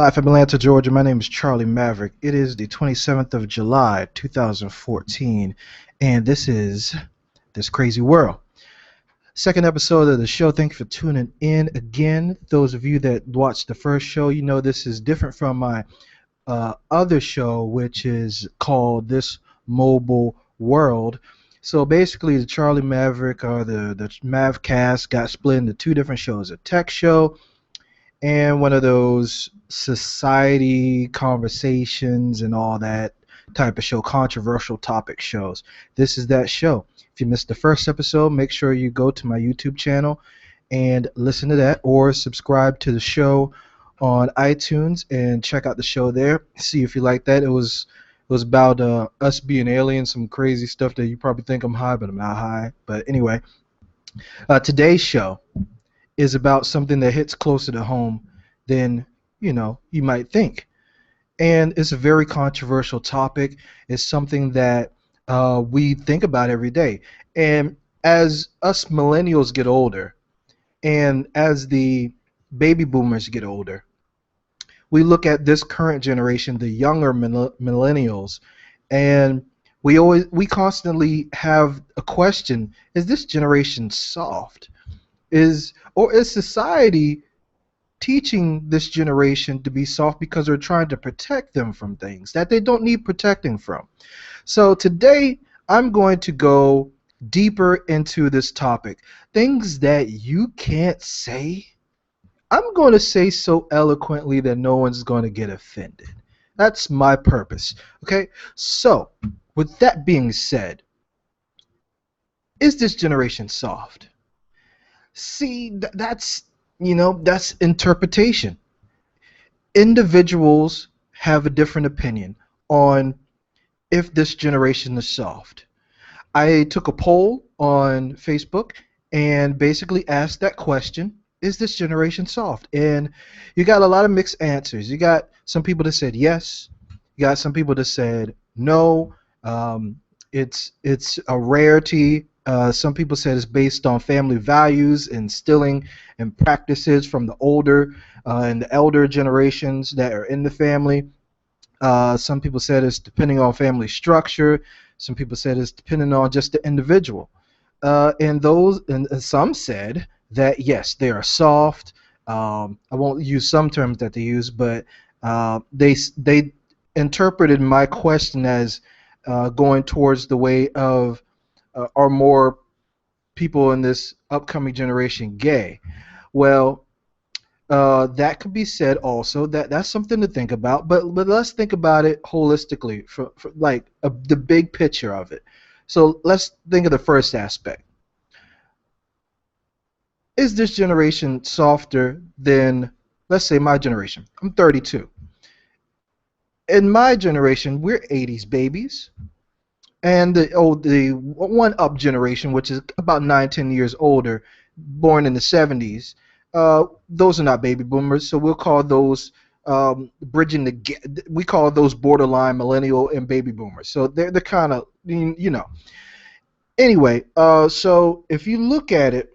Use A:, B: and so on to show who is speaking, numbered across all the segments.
A: Live from Atlanta, Georgia. My name is Charlie Maverick. It is the 27th of July, 2014, and this is This Crazy World. Second episode of the show. Thank you for tuning in again. Those of you that watched the first show, you know this is different from my other show, which is called This Mobile World. So basically, the Charlie Maverick or the Mavcast got split into two different shows: a tech show and one of those society conversations and all that type of show, controversial topic shows. This is that show. If you missed the first episode, make sure you go to my YouTube channel and listen to that, or subscribe to the show on iTunes and check out the show there. See if you like that. It was about us being aliens, some crazy stuff that you probably think I'm high, but I'm not high. But anyway, today's show is about something that hits closer to home than you might think, and it's a very controversial topic. It's something that we think about every day, and as us millennials get older, and as the baby boomers get older, we look at this current generation, the younger millennials, and we constantly have a question: is this generation soft? Is society teaching this generation to be soft because they're trying to protect them from things that they don't need protecting from? So today I'm going to go deeper into this topic. Things that you can't say, I'm going to say so eloquently that no one's going to get offended. That's my purpose. Okay? So, with that being said, is this generation soft? See, that's interpretation. Individuals have a different opinion on if this generation is soft. I took a poll on Facebook and basically asked that question: is this generation soft? And you got a lot of mixed answers. You got some people that said yes. You got some people that said no. It's a rarity. Some people said it's based on family values, instilling and practices from the older and the elder generations that are in the family. Some people said it's depending on family structure. Some people said it's depending on just the individual. And some said that yes, they are soft. I won't use some terms that they use, but they interpreted my question as going towards the way of are more people in this upcoming generation gay? Well, that could be said also. That's something to think about. But let's think about it holistically, for like the big picture of it. So let's think of the first aspect. Is this generation softer than, let's say, my generation? I'm 32. In my generation, we're 80s babies. And the one up generation, which is about 9-10 years older, born in the 70s, those are not baby boomers, so we'll call those bridging the we call those borderline millennial and baby boomers. So they're kind of, Anyway, so if you look at it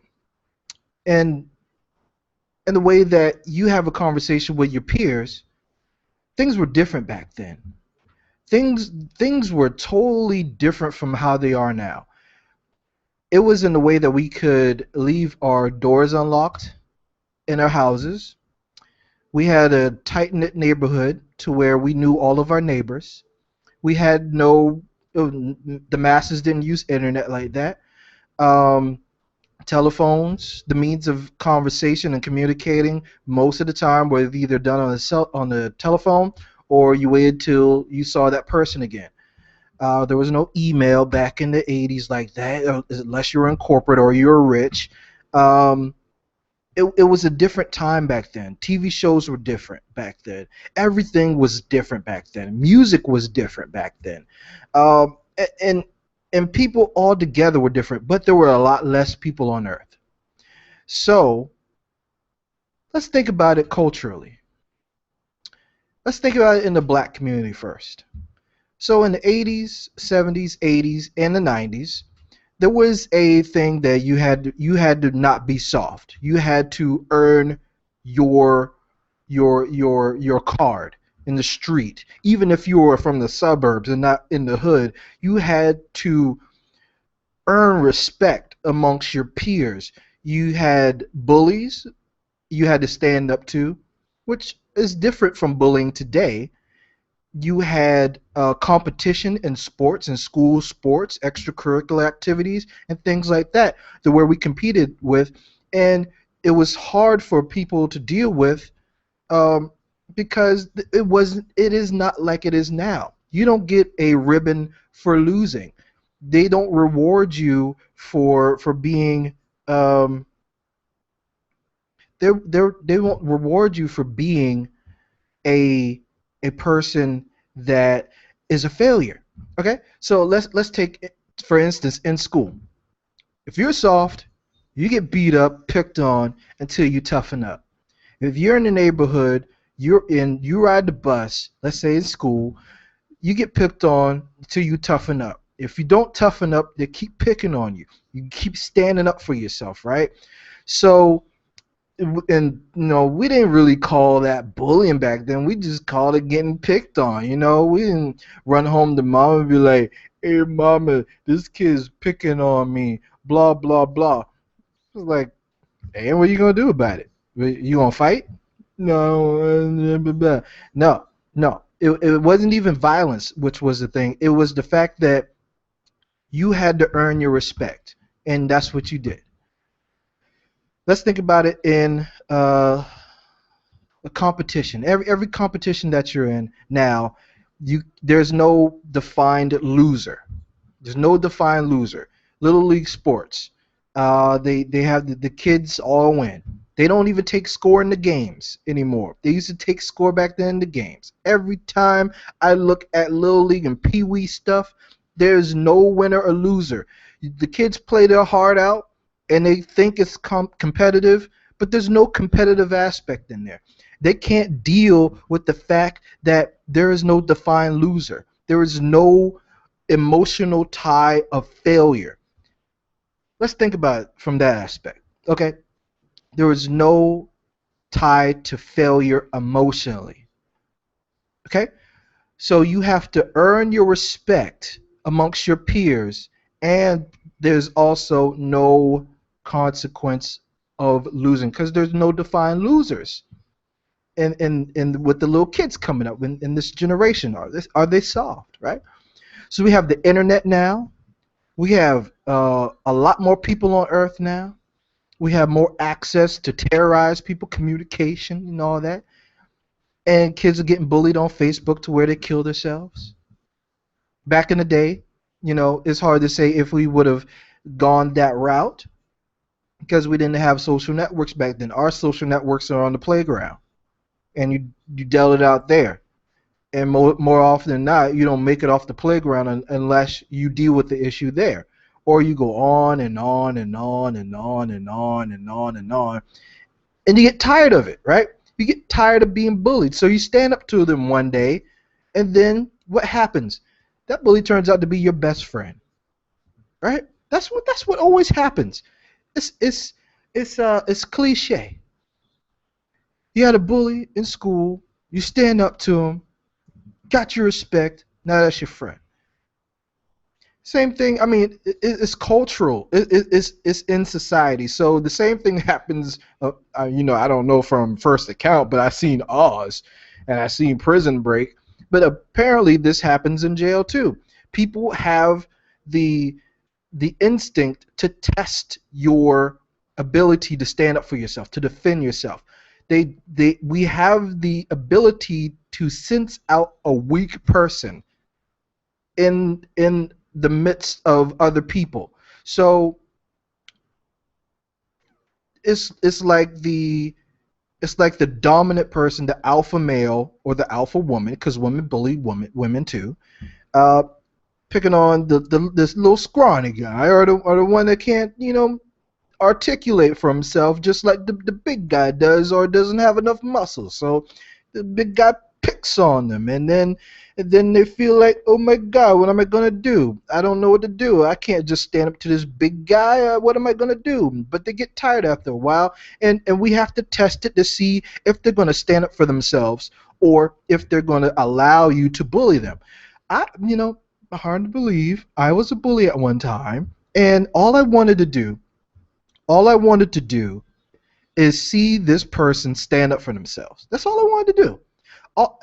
A: and the way that you have a conversation with your peers, things were different back then. Things were totally different from how they are now. It was in the way that we could leave our doors unlocked in our houses. We had a tight-knit neighborhood to where we knew all of our neighbors. We had the masses didn't use internet like that. Telephones, the means of conversation and communicating, most of the time were either done on the telephone, or you waited till you saw that person again. There was no email back in the 80s like that, unless you were in corporate or you were rich. It was a different time back then. TV shows were different back then. Everything was different back then. Music was different back then. And people all together were different, but there were a lot less people on Earth. So let's think about it culturally. Let's think about it in the black community first. So in the 80s, 70s, 80s, and the 90s, there was a thing that you had to not be soft. You had to earn your your card in the street. Even if you were from the suburbs and not in the hood, you had to earn respect amongst your peers. You had bullies you had to stand up to, which is different from bullying today. You had competition in sports and school sports, extracurricular activities, and things like that, to where we competed with, and it was hard for people to deal with um, because it is not like it is now. You don't get a ribbon for losing. They don't reward you for being um, they won't reward you for being a a person that is a failure. Okay, so let's take for instance in school. If you're soft, you get beat up, picked on until you toughen up. If you're in the neighborhood, you ride the bus, let's say in school, you get picked on until you toughen up. If you don't toughen up, they keep picking on you. You keep standing up for yourself, right? So and we didn't really call that bullying back then. We just called it getting picked on. We didn't run home to mom and be like, "Hey, mama, this kid's picking on me." Blah blah blah. It was like, "Hey, what are you gonna do about it? You gonna fight?" No, blah, blah. No, no. It wasn't even violence, which was the thing. It was the fact that you had to earn your respect, and that's what you did. Let's think about it in a competition. Every competition that you're in now, there's no defined loser. There's no defined loser. Little league sports, they have the kids all win. They don't even take score in the games anymore. They used to take score back then in the games. Every time I look at little league and pee wee stuff, there's no winner or loser. The kids play their heart out and they think it's competitive, but there's no competitive aspect in there. They can't deal with the fact that there is no defined loser. There is no emotional tie of failure. Let's think about it from that aspect. Okay, there is no tie to failure emotionally. Okay, so you have to earn your respect amongst your peers, and there's also no consequence of losing because there's no defined losers. And with the little kids coming up in this generation, are they soft, right? So we have the internet now. We have a lot more people on Earth now. We have more access to terrorize people, communication, and all that. And kids are getting bullied on Facebook to where they kill themselves. Back in the day, it's hard to say if we would have gone that route because we didn't have social networks back then. Our social networks are on the playground, and you dealt it out there. And more often than not, you don't make it off the playground unless you deal with the issue there, or you go on and on and on and on and on and on and on, and you get tired of it, right? You get tired of being bullied, so you stand up to them one day, and then what happens? That bully turns out to be your best friend, right? That's what always happens. It's cliche. You had a bully in school, you stand up to him, got your respect, now that's your friend. Same thing. I mean, it's cultural. It's in society. So the same thing happens. I don't know from first account, but I've seen Oz, and I've seen Prison Break. But apparently, this happens in jail too. People have the instinct to test your ability to stand up for yourself, to defend yourself. We have the ability to sense out a weak person in the midst of other people. So it's like the dominant person, the alpha male or the alpha woman, because women bully women too. Uh, Picking on this little scrawny guy or the one that can't articulate for himself just like the big guy does or doesn't have enough muscle. So the big guy picks on them, and then they feel like, oh my God, what am I gonna do? I don't know what to do. I can't just stand up to this big guy. What am I gonna do? But they get tired after a while, and we have to test it to see if they're gonna stand up for themselves or if they're gonna allow you to bully them. Hard to believe, I was a bully at one time, and all I wanted to do is see this person stand up for themselves. That's all I wanted to do. All,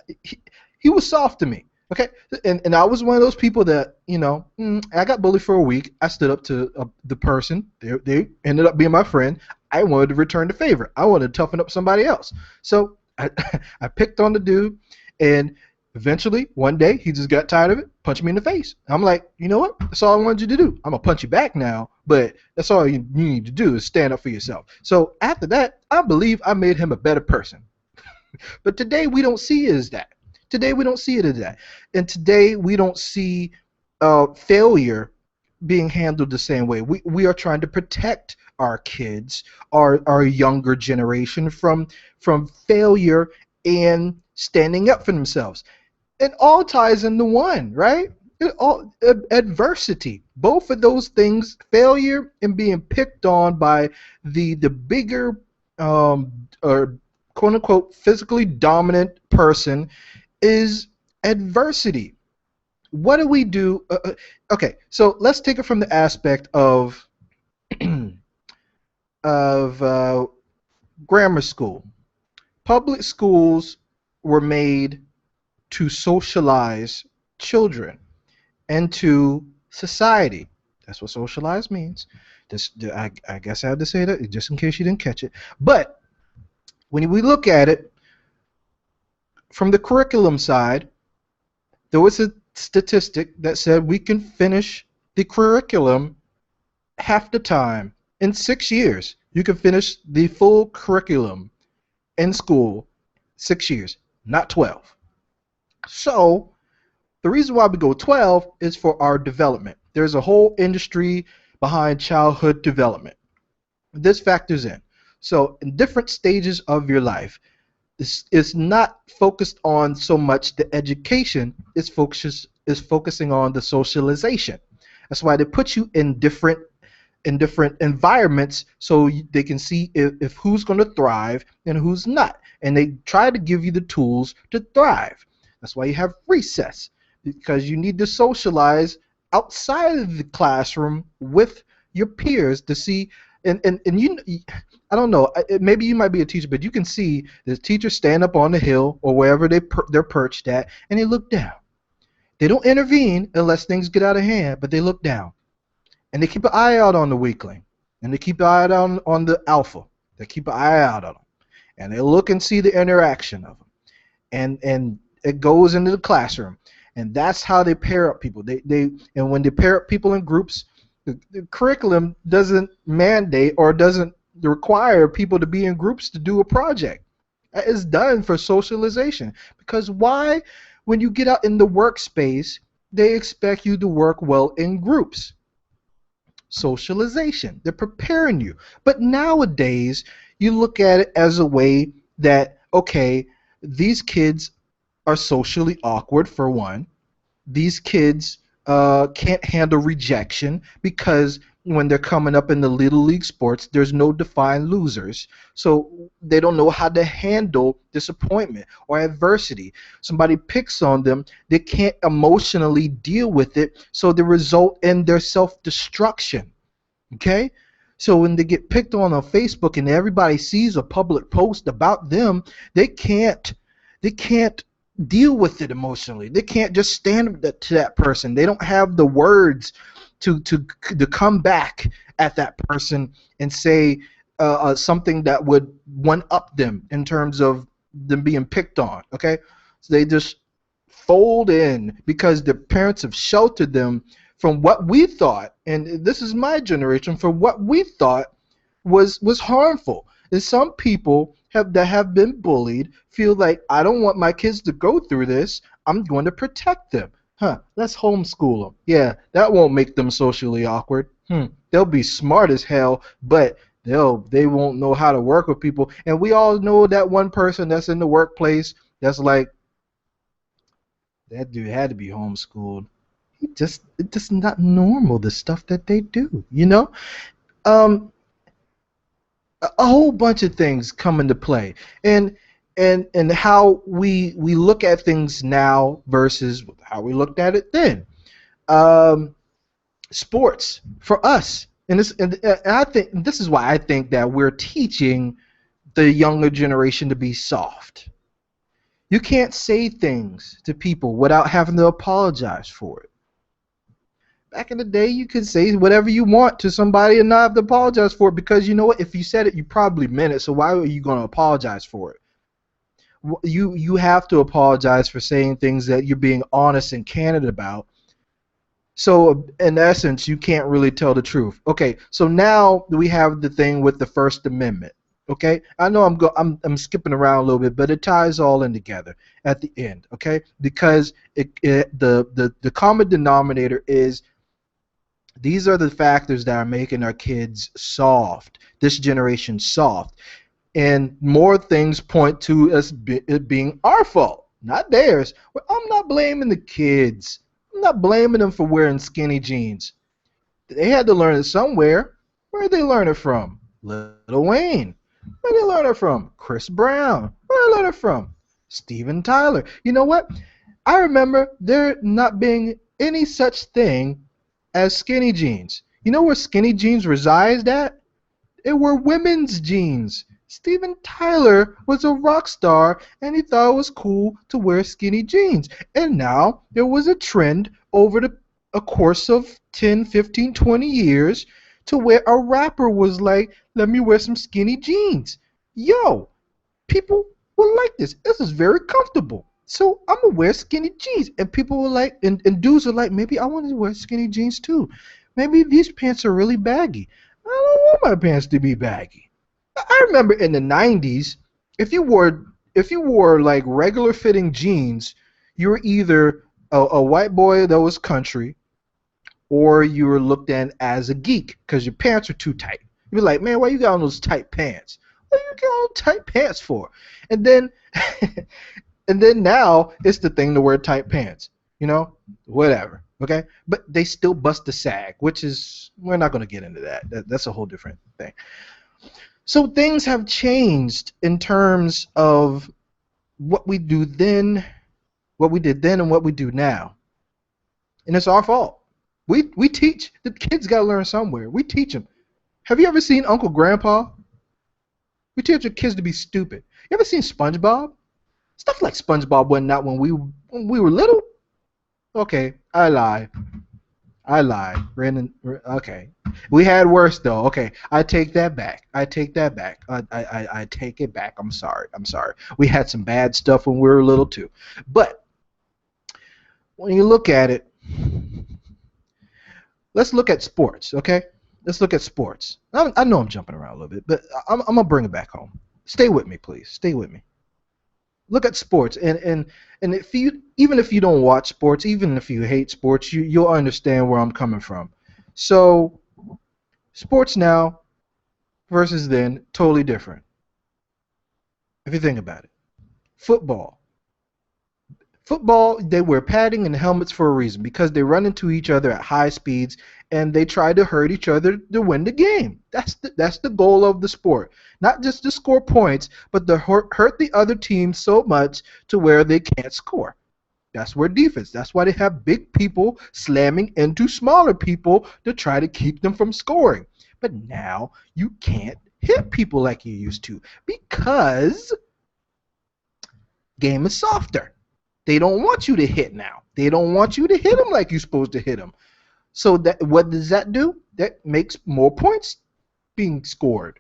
A: he was soft to me. Okay, and I was one of those people that I got bullied for a week. I stood up to the person. They ended up being my friend. I wanted to return the favor. I wanted to toughen up somebody else. So I, I picked on the dude, and eventually one day he just got tired of it, punched me in the face. I'm like, you know what? That's all I wanted you to do. I'm gonna punch you back now, but that's all you need to do is stand up for yourself. So after that, I believe I made him a better person. But today we don't see it as that. Today we don't see it as that. And today we don't see failure being handled the same way. We are trying to protect our kids, our younger generation from failure and standing up for themselves. It all ties into one, right? Adversity. Both of those things, failure and being picked on by the bigger or quote unquote physically dominant person, is adversity. What do we do? Okay, so let's take it from the aspect of of grammar school. Public schools were made to socialize children into society. That's what socialize means. I guess I had to say that just in case you didn't catch it. But when we look at it from the curriculum side, there was a statistic that said we can finish the curriculum half the time. In 6 years, you can finish the full curriculum in school 6 years, not 12. So the reason why we go 12 is for our development. There's a whole industry behind childhood development. This factors in. So in different stages of your life, it's not focused on so much the education, it's focusing on the socialization. That's why they put you in different environments so they can see if who's going to thrive and who's not. And they try to give you the tools to thrive. That's why you have recess, because you need to socialize outside of the classroom with your peers to see. And you, I don't know, maybe you might be a teacher, but you can see the teachers stand up on the hill or wherever they're perched at, and they look down. They don't intervene unless things get out of hand, but they look down. And they keep an eye out on the weakling. And they keep an eye out on the alpha. They keep an eye out on them. And they look and see the interaction of them. And it goes into the classroom. And that's how they pair up people. And when they pair up people in groups, the curriculum doesn't mandate or doesn't require people to be in groups to do a project. It's done for socialization. Because why, when you get out in the workspace, they expect you to work well in groups? Socialization. They're preparing you. But nowadays, you look at it as a way that, okay, these kids are socially awkward, for one. These kids can't handle rejection because when they're coming up in the little league sports, there's no defined losers. So they don't know how to handle disappointment or adversity. Somebody picks on them, they can't emotionally deal with it, so they result in their self-destruction. Okay? So when they get picked on Facebook and everybody sees a public post about them, they can't deal with it emotionally. They can't just stand up to that person. They don't have the words to come back at that person and say something that would one up them in terms of them being picked on. Okay, so they just fold in because their parents have sheltered them from what we thought, and this is my generation, from what we thought was harmful. And some people that have been bullied feel like, I don't want my kids to go through this. I'm going to protect them. Let's homeschool them. Yeah, that won't make them socially awkward. They'll be smart as hell, but they won't know how to work with people. And we all know that one person that's in the workplace that's like, That dude had to be homeschooled. It's just not normal, the stuff that they do, you know? Um, a whole bunch of things come into play. And how we look at things now versus how we looked at it then. Um, Sports for us, and I think this is why I think that we're teaching the younger generation to be soft. You can't say things to people without having to apologize for it. Back in the day, you could say whatever you want to somebody and not have to apologize for it, because you know what? If you said it, you probably meant it. So why are you going to apologize for it? You have to apologize for saying things that you're being honest and candid about. So in essence, you can't really tell the truth. Okay, so now we have the thing with the First Amendment. Okay, I know I'm skipping around a little bit, but it ties all in together at the end. Okay, because the common denominator is these are the factors that are making our kids soft. This generation soft, and more things point to it being our fault, not theirs. Well, I'm not blaming the kids. I'm not blaming them for wearing skinny jeans. They had to learn it somewhere. Where did they learn it from? Lil Wayne. Where did they learn it from? Chris Brown. Where did they learn it from? Steven Tyler. You know what? I remember there not being any such thing as skinny jeans. You know where skinny jeans reside at? It were women's jeans. Steven Tyler was a rock star and he thought it was cool to wear skinny jeans. And now there was a trend over a course of 10, 15, 20 years to where a rapper was like, let me wear some skinny jeans. Yo, people will like this. This is very comfortable. So I'm going to wear skinny jeans. And people were like, and dudes are like, maybe I want to wear skinny jeans too. Maybe these pants are really baggy. I don't want my pants to be baggy. I remember in the 90s, if you wore like regular fitting jeans, you were either a white boy that was country, or you were looked at as a geek because your pants are too tight. You'd be like, man, why you got on those tight pants? What you got on tight pants for? And then and then now it's the thing to wear tight pants. You know, whatever. Okay, but they still bust the sag, which is, we're not going to get into that. That's a whole different thing. So things have changed in terms of what we do then, what we did then, and what we do now. And it's our fault. We teach. The kids got to learn somewhere. We teach them. Have you ever seen Uncle Grandpa? We teach our kids to be stupid. You ever seen SpongeBob? Stuff like SpongeBob wasn't out when we were little. Okay, I lied. Brandon, okay. We had worse though. Okay, I take that back. I take it back. I'm sorry. We had some bad stuff when we were little too. But when you look at it, let's look at sports, okay? Let's look at sports. I know I'm jumping around a little bit, but I'm going to bring it back home. Stay with me, please. Stay with me. Look at sports, and if you, even if you don't watch sports, even if you hate sports, you'll understand where I'm coming from. So sports now versus then, totally different. If you think about it, football, they wear padding and helmets for a reason, because they run into each other at high speeds and they try to hurt each other to win the game. That's the goal of the sport. Not just to score points, but to hurt the other team so much to where they can't score. That's where defense. That's why they have big people slamming into smaller people to try to keep them from scoring. But now you can't hit people like you used to, because game is softer. They don't want you to hit now. They don't want you to hit them like you're supposed to hit them. So what does that do? That makes more points being scored.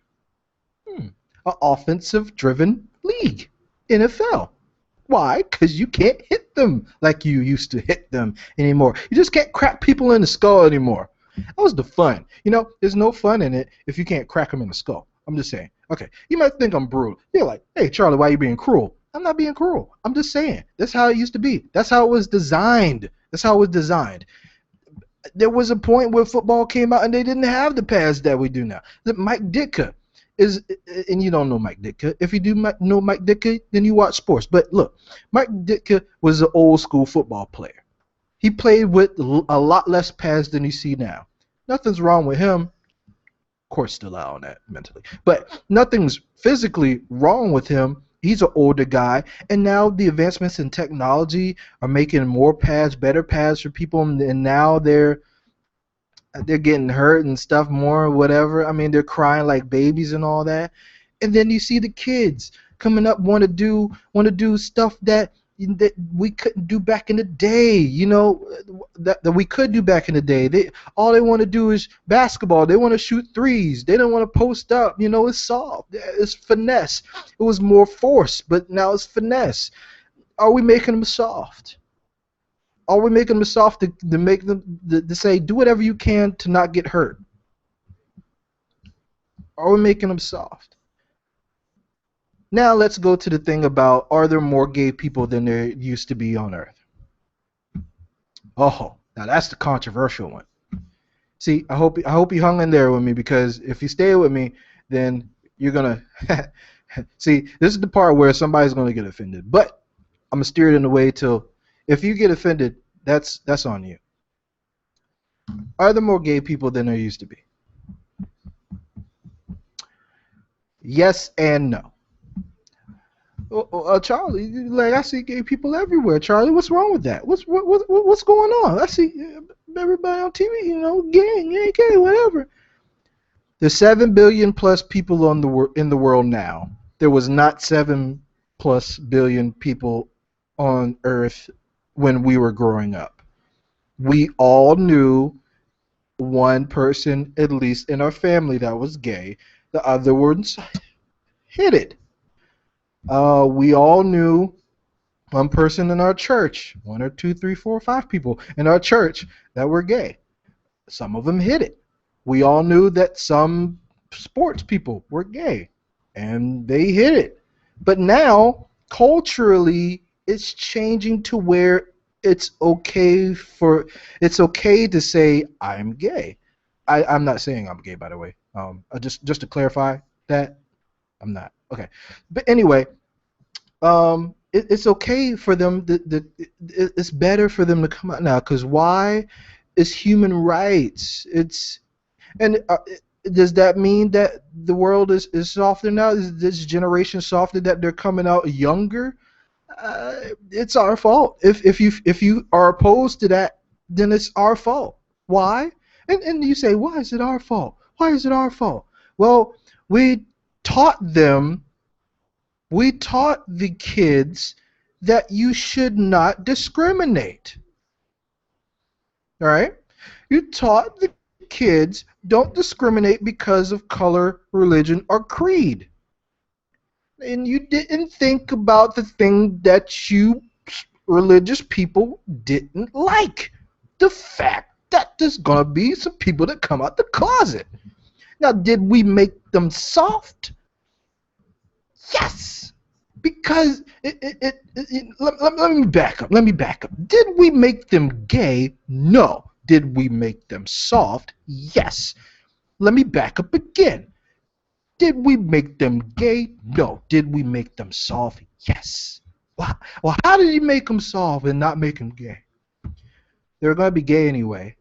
A: An offensive-driven league, NFL. Why? Because you can't hit them like you used to hit them anymore. You just can't crack people in the skull anymore. That was the fun. You know, there's no fun in it if you can't crack them in the skull. I'm just saying. Okay, you might think I'm brutal. You're like, hey, Charlie, why are you being cruel? I'm not being cruel. I'm just saying. That's how it used to be. That's how it was designed. There was a point where football came out and they didn't have the pads that we do now. Mike Ditka is, and you don't know Mike Ditka. If you do know Mike Ditka, then you watch sports. But look, Mike Ditka was an old school football player. He played with a lot less pads than you see now. Nothing's wrong with him. Of course, still out on that mentally, but nothing's physically wrong with him. He's an older guy, and now the advancements in technology are making more pads, better pads for people, and now they're getting hurt and stuff more, whatever. I mean, they're crying like babies and all that. And then you see the kids coming up want to do stuff that we couldn't do back in the day. That we could do back in the day. All they want to do is basketball. They want to shoot threes. They don't want to post up. It's soft. It's finesse. It was more force, but now it's finesse. Are we making them soft? Are we making them soft to make them to say do whatever you can to not get hurt? Are we making them soft? Now let's go to the thing about, are there more gay people than there used to be on Earth? Oh, now that's the controversial one. See, I hope you hung in there with me, because if you stay with me, then you're gonna see. This is the part where somebody's gonna get offended, but I'm gonna steer it in a way till, if you get offended, that's on you. Are there more gay people than there used to be? Yes and no. Charlie, like, I see gay people everywhere. Charlie, what's wrong with that? What's going on? I see everybody on TV, gay, whatever. There's 7 billion plus people in the world now. There was not 7 plus billion people on Earth when we were growing up. We all knew one person, at least in our family, that was gay. The other ones hid it. We all knew one person in our church, 1 or 2, 3, 4, 5 people in our church that were gay. Some of them hid it. We all knew that some sports people were gay, and they hid it. But now, culturally, it's changing to where it's okay to say I'm gay. I'm not saying I'm gay, by the way. Just to clarify that, I'm not. Okay, but anyway, it's okay for them. It's better for them to come out now, because why? It's human rights. Does that mean that the world is softer now? Is this generation softer, that they're coming out younger? It's our fault. If you are opposed to that, then it's our fault. Why? And you say, why is it our fault? Why is it our fault? Well, we taught the kids that you should not discriminate. All right? You taught the kids, don't discriminate because of color, religion, or creed. And you didn't think about the thing that you religious people didn't like. The fact that there's going to be some people that come out the closet. Now, did we make them soft? Yes. Because let me back up. Did we make them gay? No. Did we make them soft? Yes. Let me back up again. Did we make them gay? No. Did we make them soft? Yes. Well, how did he make them soft and not make them gay? They're going to be gay anyway.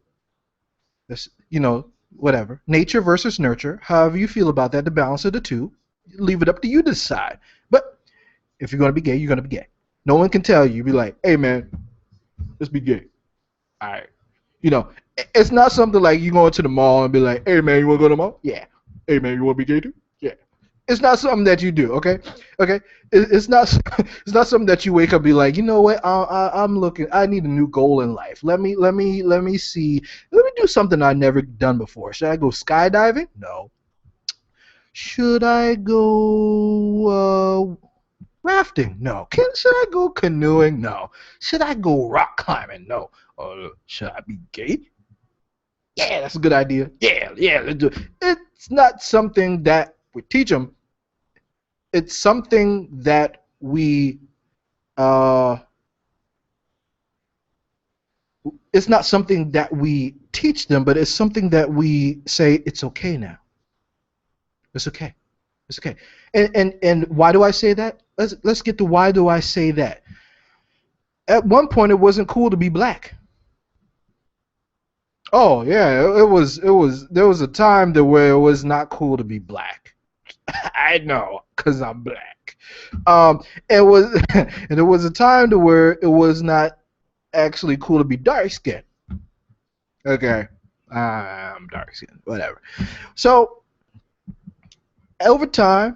A: This, whatever. Nature versus nurture. However you feel about that, the balance of the two. Leave it up to you to decide. But if you're going to be gay, you're going to be gay. No one can tell you. Be like, hey, man, let's be gay. All right. It's not something like you going to the mall and be like, hey, man, you want to go to the mall? Yeah. Hey, man, you want to be gay too? Yeah. It's not something that you do, okay? Okay? It's not something that you wake up and be like, you know what? I'm looking. I need a new goal in life. Let me see. Let me do something I've never done before. Should I go skydiving? No. Should I go rafting? No. Should I go canoeing? No. Should I go rock climbing? No. Should I be gay? Yeah, that's a good idea. Yeah, let's do it. It's not something that we teach them. It's something that we it's not something that we teach them, but it's something that we say it's okay now. It's okay. It's okay. And why do I say that? Let's get to why do I say that. At one point, it wasn't cool to be black. Oh yeah, it was. There was a time that where it was not cool to be black. I know, cause I'm black. It was, and there was a time to where it was not actually cool to be dark skinned. Okay, I'm dark skinned, whatever. So over time,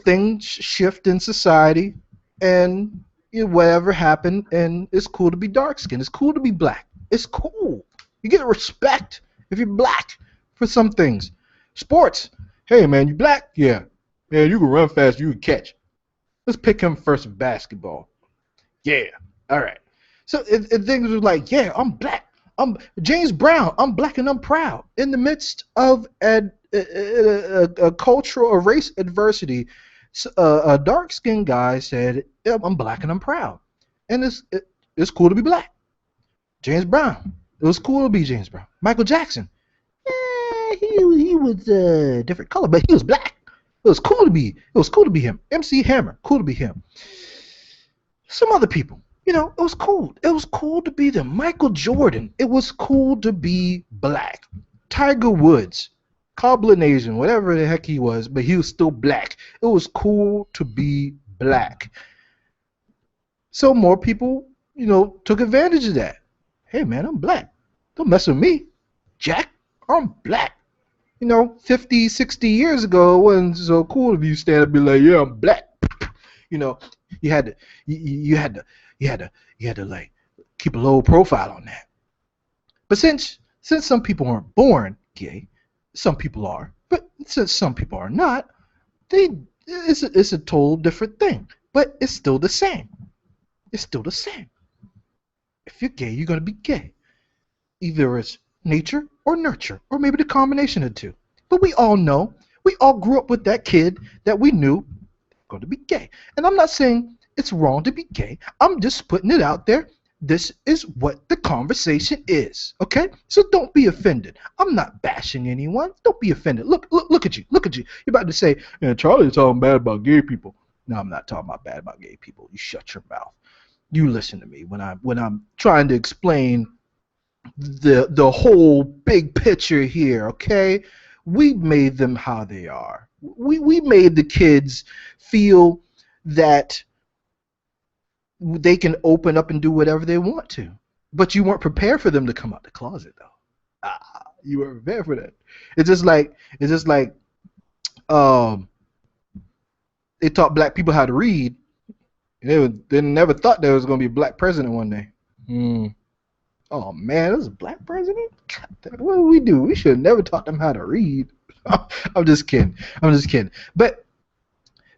A: things shift in society, and whatever happened, and it's cool to be dark skinned. It's cool to be black. It's cool. You get respect if you're black for some things. Sports. Hey man, you black? Yeah. Man, you can run fast. You can catch. Let's pick him first in basketball. Yeah. All right. So things were like, yeah, I'm black. I'm James Brown. I'm black and I'm proud. In the midst of a cultural or race adversity, a dark-skinned guy said, yeah, I'm black and I'm proud. And it's cool to be black. James Brown. It was cool to be James Brown. Michael Jackson. He was a different color, but he was black. It was cool to be. It was cool to be him. MC Hammer. Cool to be him. Some other people. It was cool. It was cool to be them. Michael Jordan. It was cool to be black. Tiger Woods. Coblinasian, whatever the heck he was, but he was still black. It was cool to be black. So more people, took advantage of that. Hey man, I'm black. Don't mess with me. Jack, I'm black. 50, 60 years ago, it wasn't so cool if you stand up and be like, yeah, I'm black. You had to like keep a low profile on that. But since some people aren't born gay, some people are, but since some people are not, it's a total different thing. But it's still the same. It's still the same. If you're gay, you're gonna be gay. Either it's nature or nurture, or maybe the combination of the two. But we all know, we all grew up with that kid that we knew going to be gay. And I'm not saying it's wrong to be gay. I'm just putting it out there. This is what the conversation is, okay? So don't be offended. I'm not bashing anyone. Don't be offended. Look at you. Look at you. You're about to say, Charlie's talking bad about gay people. No, I'm not talking about bad about gay people. You shut your mouth. You listen to me when I'm trying to explain the whole big picture here, okay? We made them how they are. We made the kids feel that they can open up and do whatever they want to. But you weren't prepared for them to come out the closet, though. You weren't prepared for that. It's just like they taught black people how to read. They never thought there was going to be a black president one day. Oh man, there's a black president? God, what do we do? We should have never taught them how to read. I'm just kidding. But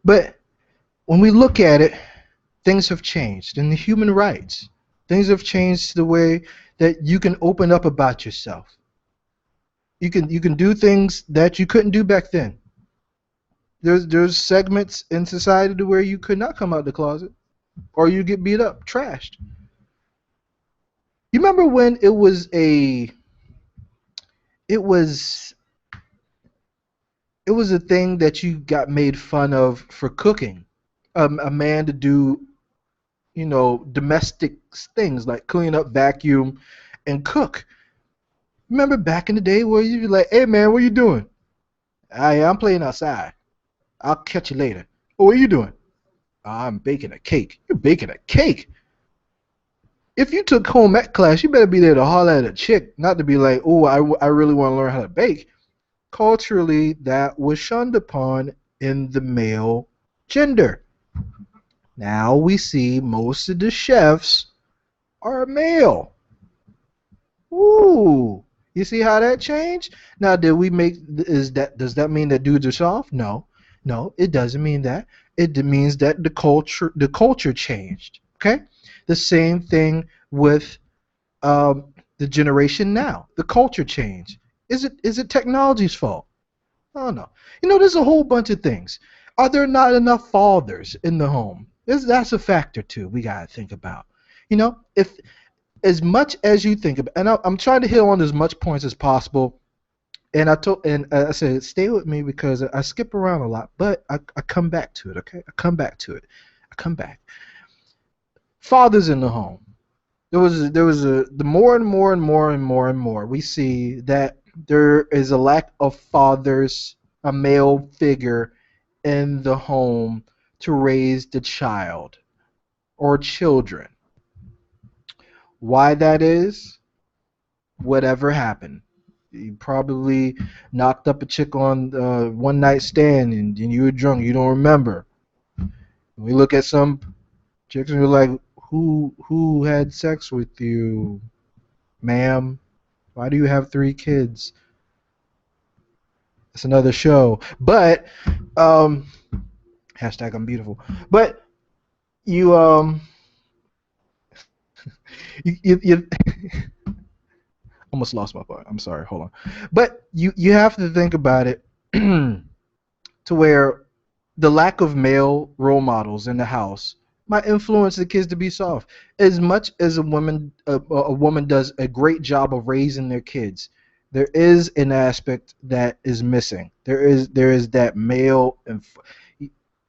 A: when we look at it, things have changed in the human rights. Things have changed the way that you can open up about yourself. You can do things that you couldn't do back then. There's segments in society to where you could not come out the closet, or you get beat up, trashed. You remember when it was a thing that you got made fun of for cooking, a man to do, domestic things like clean up, vacuum, and cook. Remember back in the day where you'd be like, hey man, what you doing? I'm playing outside. I'll catch you later. Oh, what are you doing? I'm baking a cake. You're baking a cake? If you took home ec class, you better be there to holler at a chick, not to be like, oh, I really want to learn how to bake. Culturally, that was shunned upon in the male gender. Now we see most of the chefs are male. Ooh, you see how that changed? Now, does that mean that dudes are soft? No, it doesn't mean that. It means that the culture changed. Okay. The same thing with the generation now. The culture changed. Is it technology's fault? Oh no. There's a whole bunch of things. Are there not enough fathers in the home? That's a factor too. We gotta think about. If as much as you think about, and I'm trying to hit on as much points as possible And I said, stay with me because I skip around a lot, but I come back to it. Okay, I come back to it. I come back. Fathers in the home. There was the more and more and more and more and more we see that there is a lack of fathers, a male figure in the home to raise the child or children. Why that is? Whatever happened. You probably knocked up a chick on one night stand and you were drunk. You don't remember. We look at some chicks and we're like, who had sex with you, ma'am? Why do you have 3 kids? It's another show. But hashtag I'm beautiful. But you you almost lost my thought. I'm sorry. Hold on. But you have to think about it to where the lack of male role models in the house might influence the kids to be soft. As much as a woman does a great job of raising their kids, there is an aspect that is missing. There is that male and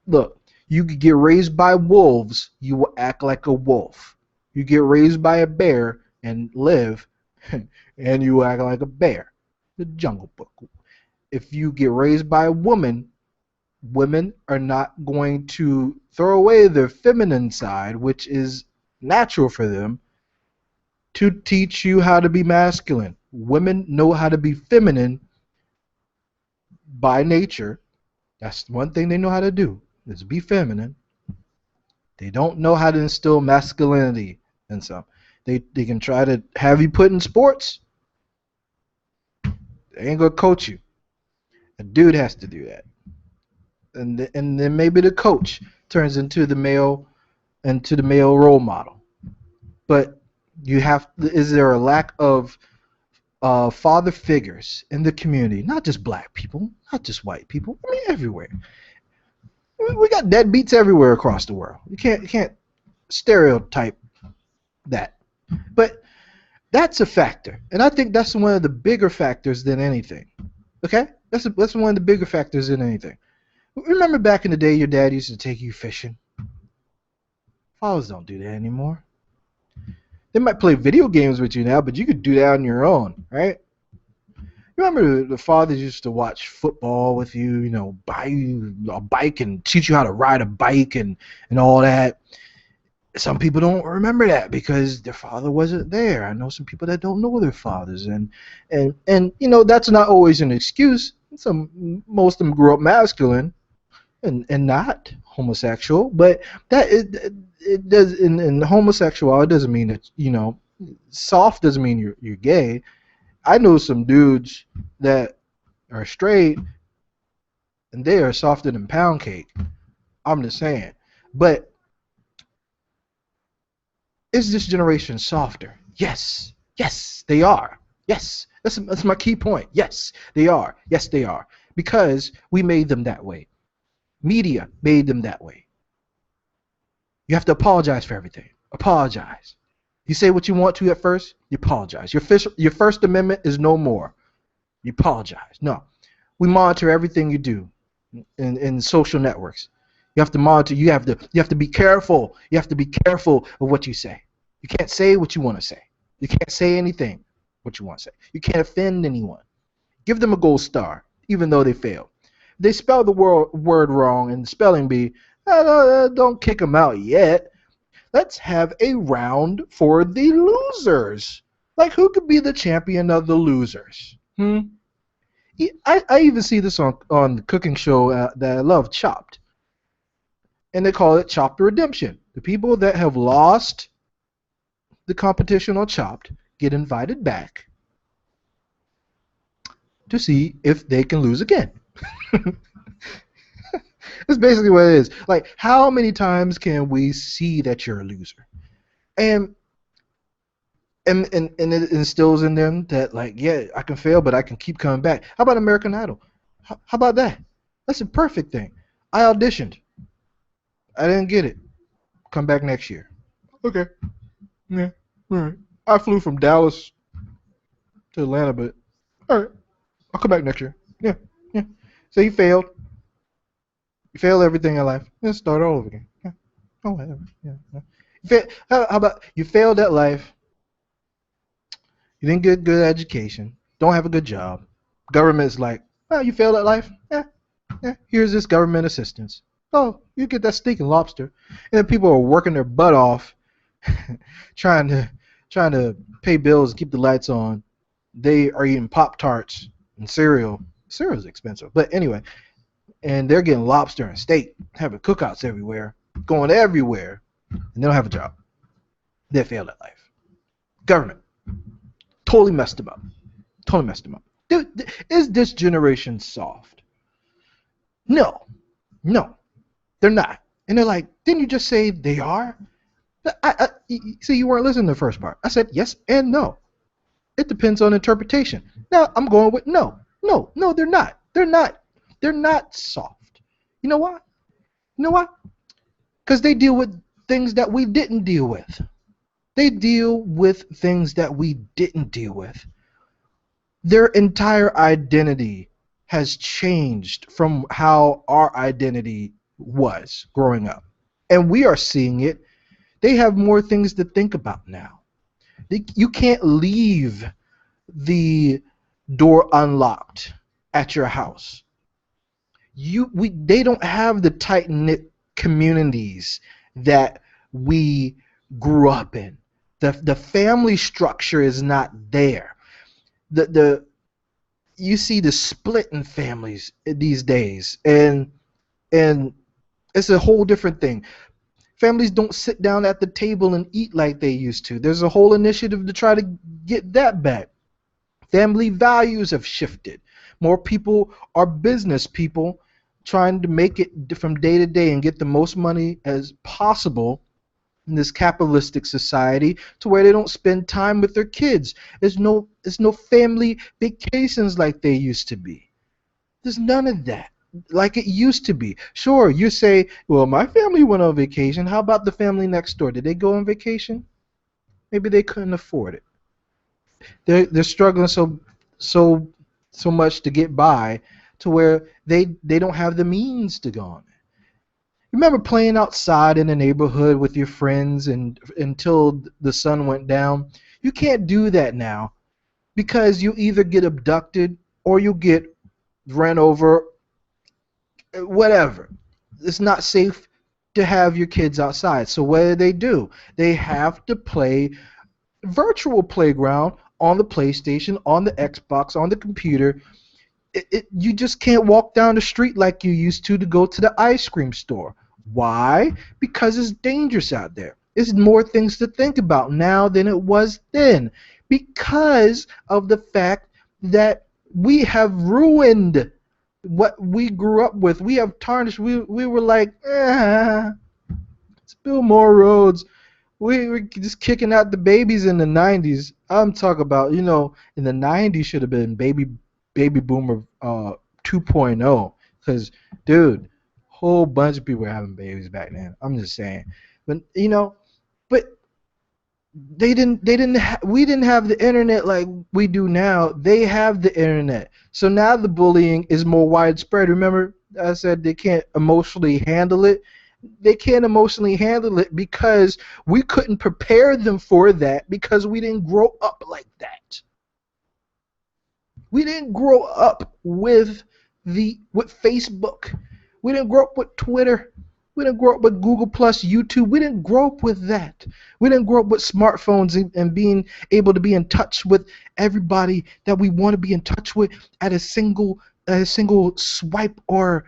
A: look. You could get raised by wolves, you will act like a wolf. You get raised by a bear and live, and you act like a bear. The Jungle Book. If you get raised by a woman, women are not going to throw away their feminine side, which is natural for them, to teach you how to be masculine. Women know how to be feminine by nature. That's one thing they know how to do, is be feminine. They don't know how to instill masculinity in some. They can try to have you put in sports. They ain't gonna coach you. A dude has to do that. And then maybe the coach turns into the male role model. But is there a lack of father figures in the community? Not just black people, not just white people. I mean, everywhere. We got deadbeats everywhere across the world. You can't stereotype that. But that's a factor, and I think that's one of the bigger factors than anything. Okay, that's one of the bigger factors than anything. Remember back in the day, your dad used to take you fishing. Fathers don't do that anymore. They might play video games with you now, but you could do that on your own, right? Remember the fathers used to watch football with you, buy you a bike and teach you how to ride a bike and all that. Some people don't remember that because their father wasn't there. I know some people that don't know their fathers, and that's not always an excuse. Most of them grew up masculine and not homosexual, but it does in homosexual. It doesn't mean that soft doesn't mean you're gay. I know some dudes that are straight and they are softer than pound cake. I'm just saying, but is this generation softer? Yes. Yes, they are. Yes. That's my key point. Yes, they are. Yes, they are. Because we made them that way. Media made them that way. You have to apologize for everything. Apologize. You say what you want to at first, you apologize. Your First Amendment is no more. You apologize. No. We monitor everything you do in social networks. You have to monitor. You have to be careful. You have to be careful of what you say. You can't say what you want to say. You can't say anything what you want to say. You can't offend anyone. Give them a gold star, even though they fail. If they spell the word wrong in the spelling bee, don't kick them out yet. Let's have a round for the losers. Like, who could be the champion of the losers? I even see this on the cooking show that I love, Chopped. And they call it Chopped Redemption. The people that have lost the competition on Chopped get invited back to see if they can lose again. That's basically what it is. Like, how many times can we see that you're a loser? And it instills in them that, like, yeah, I can fail, but I can keep coming back. How about American Idol? How about that? That's a perfect thing. I auditioned. I didn't get it. Come back next year. Okay. Yeah. All right. I flew from Dallas to Atlanta, but all right. I'll come back next year. Yeah, yeah. So you failed. You failed everything in life. Let's start all over again. Yeah. Oh, whatever. Yeah. Yeah. How about you failed at life? You didn't get good education. Don't have a good job. Government's like, oh, you failed at life? Yeah, yeah. Here's this government assistance. Oh, you get that stinking lobster. And then people are working their butt off, trying to trying to pay bills, keep the lights on. They are eating Pop Tarts and cereal. Cereal's expensive, but anyway, and they're getting lobster and steak, having cookouts everywhere, going everywhere, and they don't have a job. They failed at life. Government totally messed them up. Totally messed them up. Is this generation soft? No, no, they're not. And they're like, didn't you just say they are? See, you weren't listening to the first part. I said yes and no. It depends on interpretation. Now I'm going with no, no, no. They're not. They're not. They're not soft. You know why? You know why? Because they deal with things that we didn't deal with. They deal with things that we didn't deal with. Their entire identity has changed from how our identity was growing up. And we are seeing it. They have more things to think about now. You can't leave the door unlocked at your house. They don't have the tight-knit communities that we grew up in. The family structure is not there. You see the split in families these days, and it's a whole different thing. Families don't sit down at the table and eat like they used to. There's a whole initiative to try to get that back. Family values have shifted. More people are business people trying to make it from day to day and get the most money as possible in this capitalistic society, to where they don't spend time with their kids. There's no family vacations like they used to be. There's none of that like it used to be. Sure, you say, well, my family went on vacation. How about the family next door? Did they go on vacation? Maybe they couldn't afford it. They're struggling so much to get by, to where they don't have the means to go on it. Remember playing outside in the neighborhood with your friends and until the sun went down? You can't do that now, because you either get abducted or you get ran over, whatever. It's not safe to have your kids outside. So what do? They have to play virtual playground on the PlayStation, on the Xbox, on the computer. You just can't walk down the street like you used to go to the ice cream store. Why? Because it's dangerous out there. There's more things to think about now than it was then, because of the fact that we have ruined what we grew up with. We have tarnished. We were like, let's build more roads. We were just kicking out the babies in the 90s. I'm talking about, in the 90s should have been baby boomer 2.0, because, dude, whole bunch of people were having babies back then. I'm just saying. But, but we didn't have the internet like we do now. They have the internet. So now the bullying is more widespread. Remember I said they can't emotionally handle it? They can't emotionally handle it because we couldn't prepare them for that, because we didn't grow up like that. We didn't grow up with Facebook. We didn't grow up with Twitter. We didn't grow up with Google Plus, YouTube. We didn't grow up with that. We didn't grow up with smartphones and being able to be in touch with everybody that we want to be in touch with at a single swipe or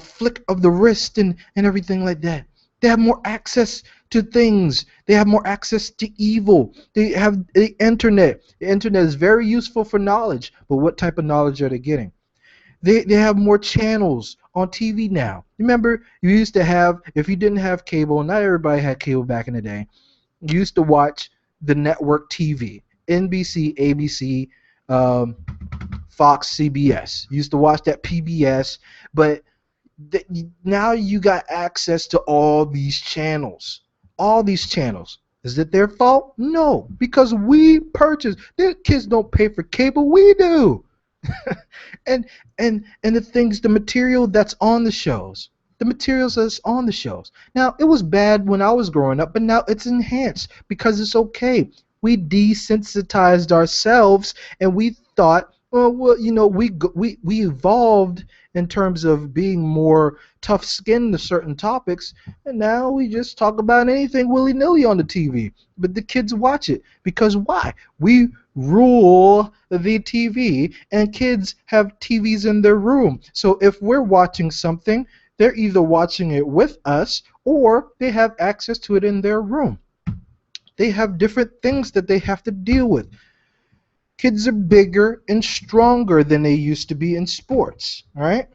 A: flick of the wrist and everything like that. They have more access to things. They have more access to evil. They have the internet. The internet is very useful for knowledge, but what type of knowledge are they getting? They have more channels on TV now. Remember, you used to have, if you didn't have cable, not everybody had cable back in the day, you used to watch the network TV, NBC, ABC, Fox, CBS. You used to watch that PBS, but now you got access to all these channels. All these channels. Is it their fault? No, because we purchase. Their kids don't pay for cable. We do. and and the things, the material that's on the shows, the materials that's on the shows. Now, it was bad when I was growing up, but now it's enhanced because it's okay. We desensitized ourselves, and we thought, well, we evolved in terms of being more tough-skinned to certain topics, and now we just talk about anything willy-nilly on the TV. But the kids watch it because why? We rule the TV, and kids have TVs in their room. So if we're watching something, they're either watching it with us or they have access to it in their room. They have different things that they have to deal with. Kids are bigger and stronger than they used to be in sports, right?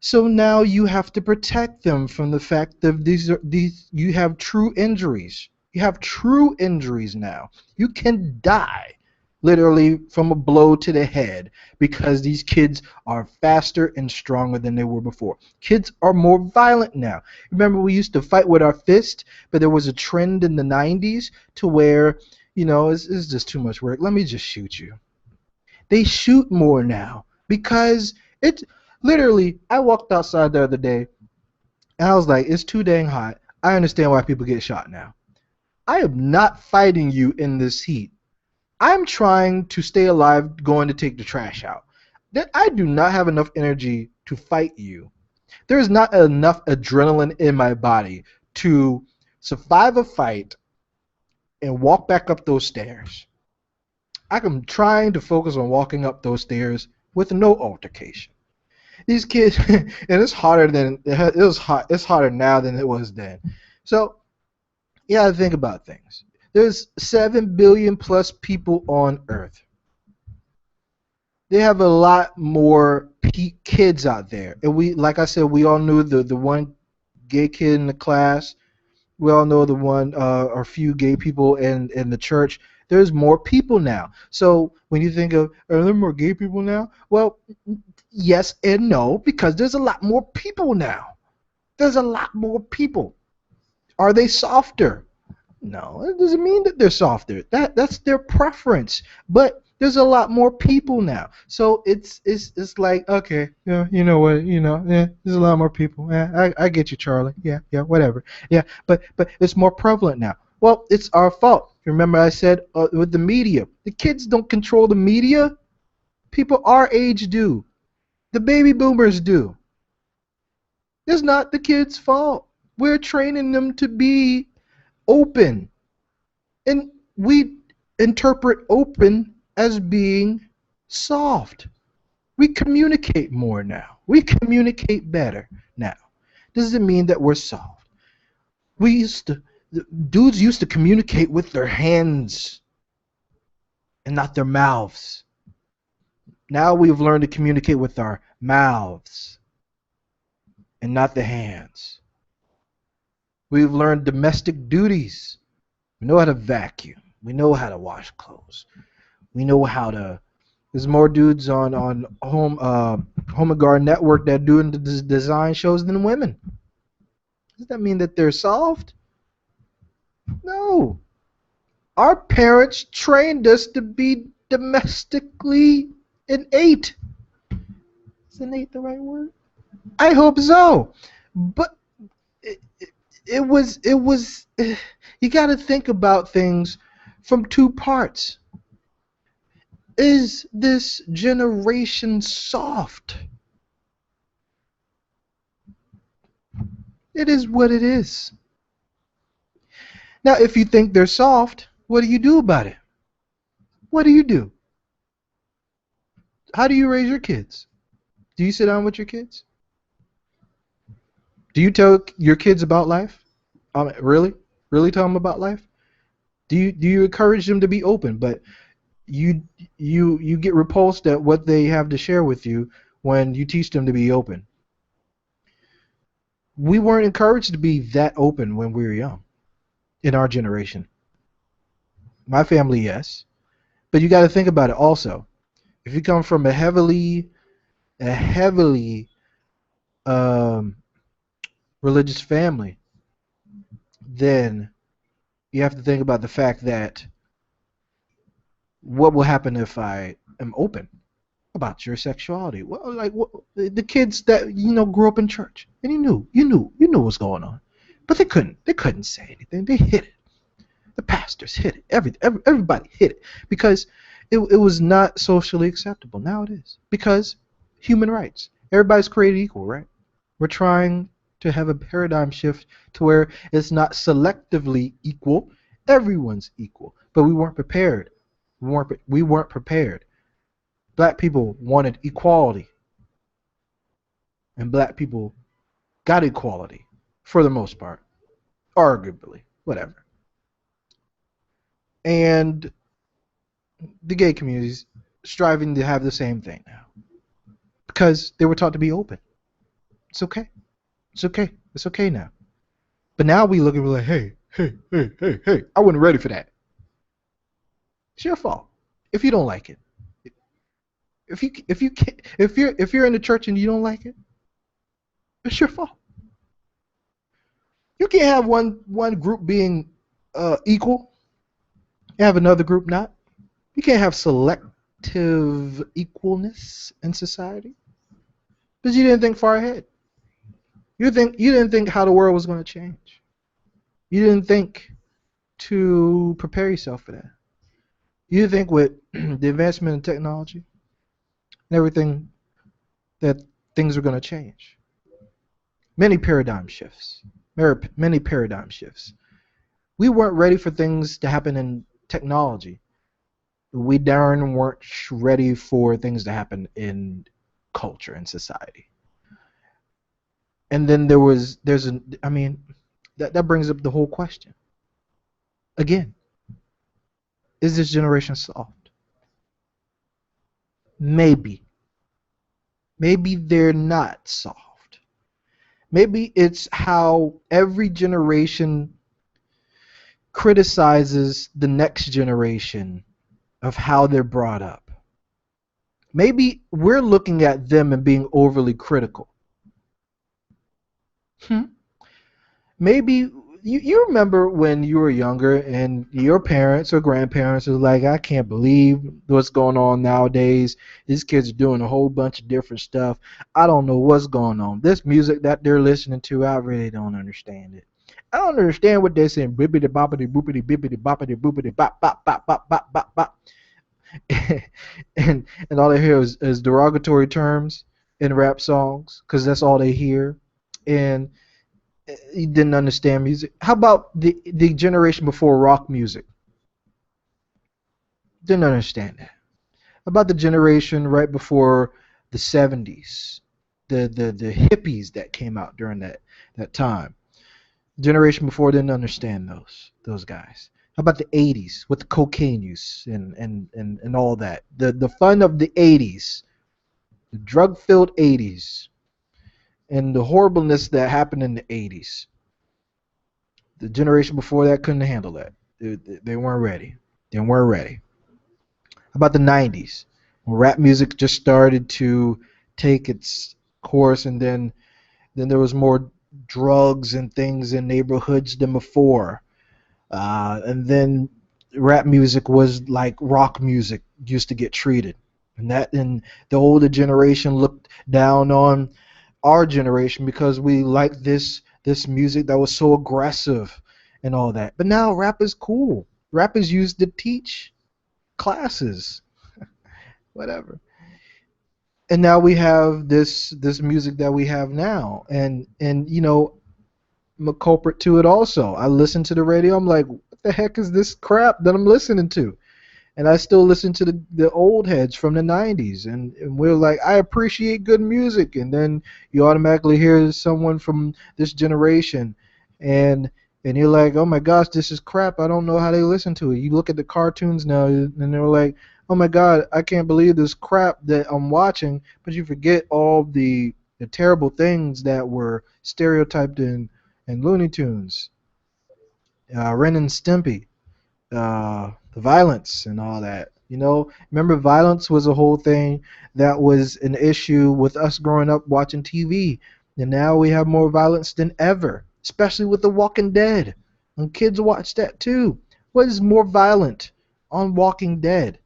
A: So now you have to protect them from the fact that these you have true injuries. You have true injuries now. You can die literally from a blow to the head because these kids are faster and stronger than they were before. Kids are more violent now. Remember, we used to fight with our fist, but there was a trend in the 90s to where, it's just too much work. Let me just shoot you. They shoot more now because it's literally, I walked outside the other day and I was like, it's too dang hot. I understand why people get shot now. I am not fighting you in this heat. I'm trying to stay alive going to take the trash out. That I do not have enough energy to fight you. There is not enough adrenaline in my body to survive a fight and walk back up those stairs. I'm trying to focus on walking up those stairs with no altercation. These kids, and it's hotter than it was hot. It's hotter now than it was then. So you gotta think about things. There's 7 billion plus people on Earth. They have a lot more kids out there, and we, like I said, we all knew the one gay kid in the class. We all know the one or few gay people in the church. There's more people now. So when you think of, are there more gay people now? Well, yes and no, because there's a lot more people now. There's a lot more people. Are they softer? No, it doesn't mean that they're softer. That's their preference. But there's a lot more people now. So it's like, okay, you know what, yeah, there's a lot more people. Yeah, I get you, Charlie. Yeah, whatever. Yeah, but it's more prevalent now. Well, it's our fault. Remember I said with the media, the kids don't control the media. People our age do. The baby boomers do. It's not the kids' fault. We're training them to be open. And we interpret open as being soft. We communicate more now. We communicate better now. Doesn't mean that we're soft. Dudes used to communicate with their hands and not their mouths. Now we've learned to communicate with our mouths and not the hands. We've learned domestic duties. We know how to vacuum. We know how to wash clothes. We know how to. There's more dudes on Home and Garden Network that are doing the design shows than women. Does that mean that they're soft? No. Our parents trained us to be domestically innate. Is innate the right word? I hope so. But it was you got to think about things from two parts. Is this generation soft? It is what it is. Now, if you think they're soft, what do you do about it? What do you do? How do you raise your kids? Do you sit down with your kids? Do you tell your kids about life? Really? Really tell them about life? Do you encourage them to be open? But you get repulsed at what they have to share with you when you teach them to be open. We weren't encouraged to be that open when we were young in our generation. My family, yes. But you got to think about it also. If you come from a heavily religious family, then you have to think about the fact that what will happen if I am open? about your sexuality. Well, like what, the kids that grew up in church, and you knew what's going on, but they couldn't say anything. They hid it. The pastors hid it. Everybody hid it because it was not socially acceptable. Now it is because human rights. Everybody's created equal, right? We're trying to have a paradigm shift to where it's not selectively equal. Everyone's equal, but we weren't prepared. We weren't prepared. Black people wanted equality, and black people got equality for the most part, arguably, whatever. And the gay communities striving to have the same thing now because they were taught to be open. It's okay. It's okay. It's okay now. But now we look and we're like, hey, hey, hey, hey, hey, I wasn't ready for that. It's your fault if you don't like it. If you're in the church and you don't like it, it's your fault. You can't have one group being equal and have another group not. You can't have selective equalness in society because you didn't think far ahead. You didn't think how the world was going to change. You didn't think to prepare yourself for that. You didn't think with the advancement in technology and everything that things were going to change. Many paradigm shifts. Many paradigm shifts. We weren't ready for things to happen in technology. We darn weren't ready for things to happen in culture and society. And then that brings up the whole question. Again, is this generation soft? Maybe. Maybe they're not soft. Maybe it's how every generation criticizes the next generation of how they're brought up. Maybe we're looking at them and being overly critical. Maybe you remember when you were younger and your parents or grandparents was like, I can't believe what's going on nowadays. These kids are doing a whole bunch of different stuff. I don't know what's going on. This music that they're listening to, I really don't understand it. I don't understand what they're saying. Bippity boppity boopity bippity boppity boopity bop bop bop bop bop bop bop. and all they hear is derogatory terms in rap songs because that's all they hear. And he didn't understand music. How about the generation before rock music? Didn't understand that. How about the generation right before the 70s? The hippies that came out during that time. Generation before didn't understand those guys. How about the 80s with the cocaine use and all that? The fun of the 80s, the drug-filled 80s, and the horribleness that happened in the 80s. The generation before that couldn't handle that. They weren't ready. They weren't ready. How about the 90s? When rap music just started to take its course, and then there was more drugs and things in neighborhoods than before. And then rap music was like rock music used to get treated. And the older generation looked down on our generation because we liked this music that was so aggressive and all that. But now rap is cool. Rap is used to teach classes, whatever. And now we have this music that we have now, and I'm a culprit to it also. I listen to the radio. I'm like, what the heck is this crap that I'm listening to? And I still listen to the old heads from the 90s. And we're like, I appreciate good music. And then you automatically hear someone from this generation. And you're like, oh my gosh, this is crap. I don't know how they listen to it. You look at the cartoons now, and they're like, oh my God, I can't believe this crap that I'm watching. But you forget all the terrible things that were stereotyped in Looney Tunes, Ren and Stimpy, the violence and all that. Remember violence was a whole thing that was an issue with us growing up watching TV. And now we have more violence than ever, especially with The Walking Dead. And kids watch that too. What is more violent on Walking Dead?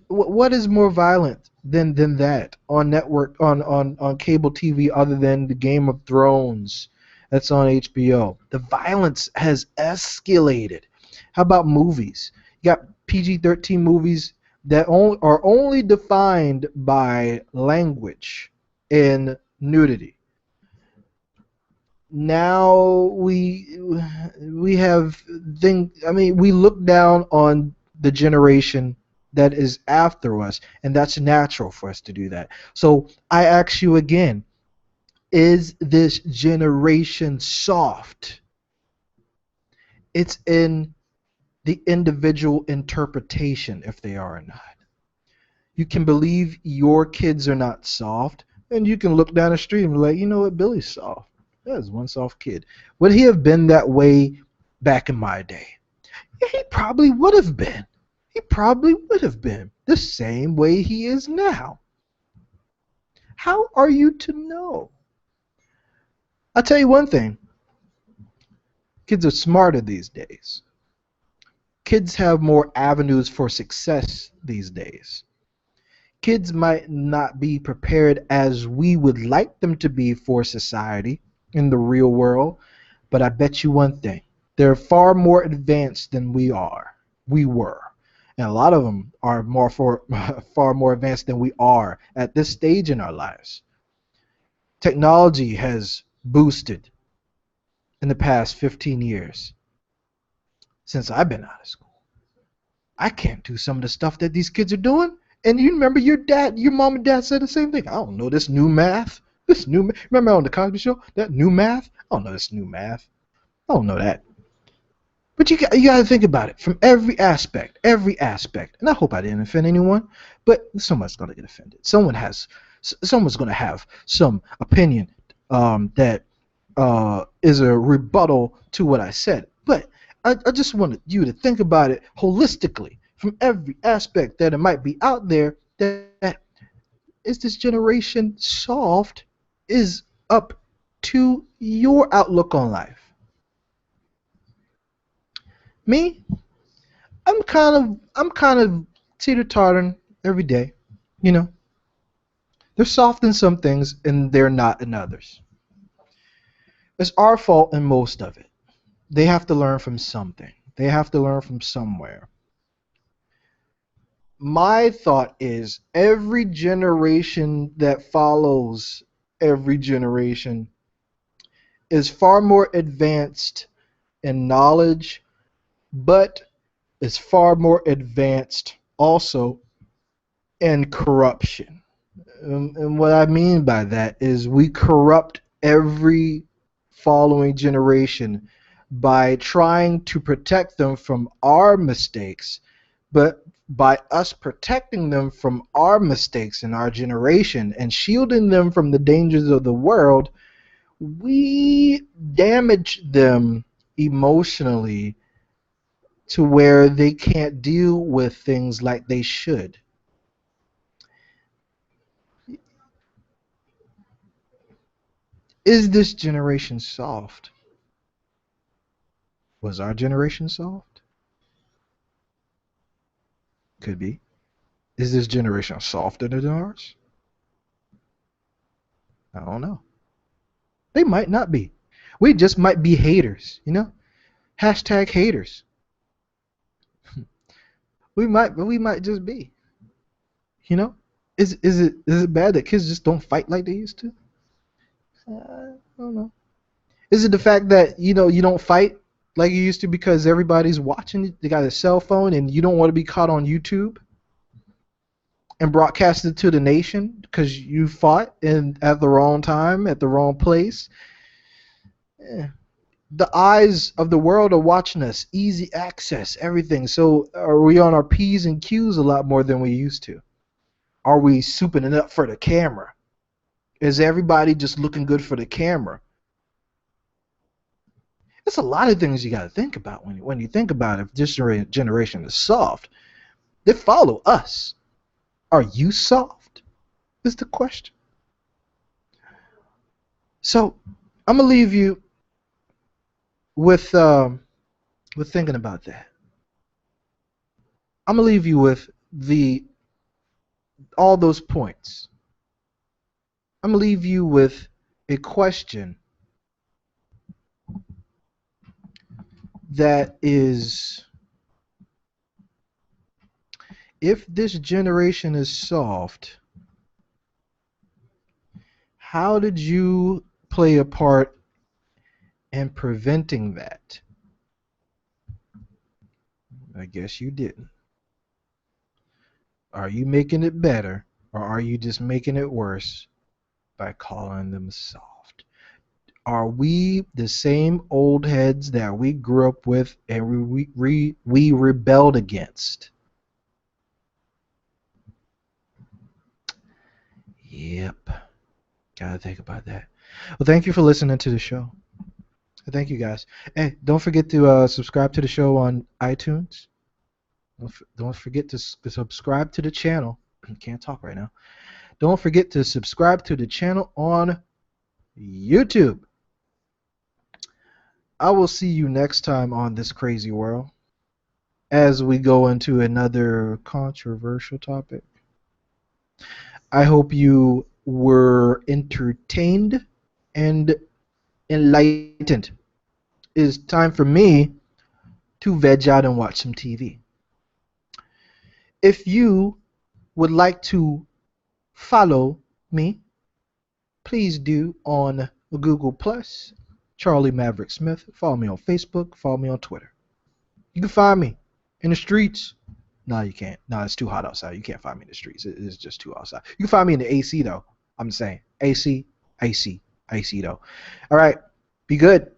A: What is more violent than that on network on cable TV other than the Game of Thrones that's on HBO. The violence has escalated. How about movies? You got PG-13 movies that are only defined by language and nudity. Now we have I mean, we look down on the generation that is after us, and that's natural for us to do that. So I ask you again, is this generation soft? It's in the individual interpretation if they are or not. You can believe your kids are not soft, and you can look down the street and be like, you know what, Billy's soft. That's one soft kid. Would he have been that way back in my day? Yeah, he probably would have been. He probably would have been the same way he is now. How are you to know? I'll tell you one thing. Kids are smarter these days. Kids have more avenues for success these days. Kids might not be prepared as we would like them to be for society in the real world, but I bet you one thing. They're far more advanced than we were. And a lot of them are far more advanced than we are at this stage in our lives. Technology has boosted in the past 15 years since I've been out of school. I can't do some of the stuff that these kids are doing. And you remember your mom and dad said the same thing. I don't know this new math. Remember on the Cosby Show, that new math? I don't know this new math. I don't know that. But you got to think about it from every aspect. And I hope I didn't offend anyone, but someone's going to get offended. Someone's going to have some opinion that is a rebuttal to what I said. But I just wanted you to think about it holistically from every aspect that it might be out there. That is this generation soft is up to your outlook on life. Me, I'm kind of teeter-tottering every day. You know, they're soft in some things and they're not in others. It's our fault in most of it. They have to learn from something. They have to learn from somewhere. My thought is every generation that follows every generation is far more advanced in knowledge, but is far more advanced also in corruption. And what I mean by that is we corrupt every following generation by trying to protect them from our mistakes, but by us protecting them from our mistakes in our generation and shielding them from the dangers of the world, we damage them emotionally to where they can't deal with things like they should. Is this generation soft? Was our generation soft? Could be. Is this generation softer than ours? I don't know. They might not be. We just might be haters, you know? Hashtag haters. We might just be. You know? Is it bad that kids just don't fight like they used to? I don't know. Is it the fact that you don't fight like you used to because everybody's watching? They got a cell phone and you don't want to be caught on YouTube and broadcasted to the nation because you fought in at the wrong time at the wrong place? Yeah. The eyes of the world are watching us, easy access, everything. So are we on our P's and Q's a lot more than we used to? Are we souping it up for the camera? Is everybody just looking good for the camera? It's a lot of things you got to think about when you think about if this generation is soft. They follow us. Are you soft? Is the question. So I'm gonna leave you with thinking about that. I'm gonna leave you with the all those points, I'm going to leave you with a question that is, if this generation is soft, how did you play a part in preventing that? I guess you didn't. Are you making it better, or are you just making it worse by calling them soft? Are we the same old heads that we grew up with and we rebelled against? Yep. Gotta think about that. Well, thank you for listening to the show. Thank you guys. Hey, don't forget to subscribe to the show on iTunes. Don't forget to subscribe to the channel. Can't talk right now. Don't forget to subscribe to the channel on YouTube. I will see you next time on This Crazy World as we go into another controversial topic. I hope you were entertained and enlightened. It's time for me to veg out and watch some TV. If you would like to follow me, please do on Google Plus, Charlie Maverick Smith. Follow me on Facebook. Follow me on Twitter. You can find me in the streets. No, you can't. No, it's too hot outside. You can't find me in the streets. It's just too outside. You can find me in the AC though. I'm saying AC, AC, AC though. All right. Be good.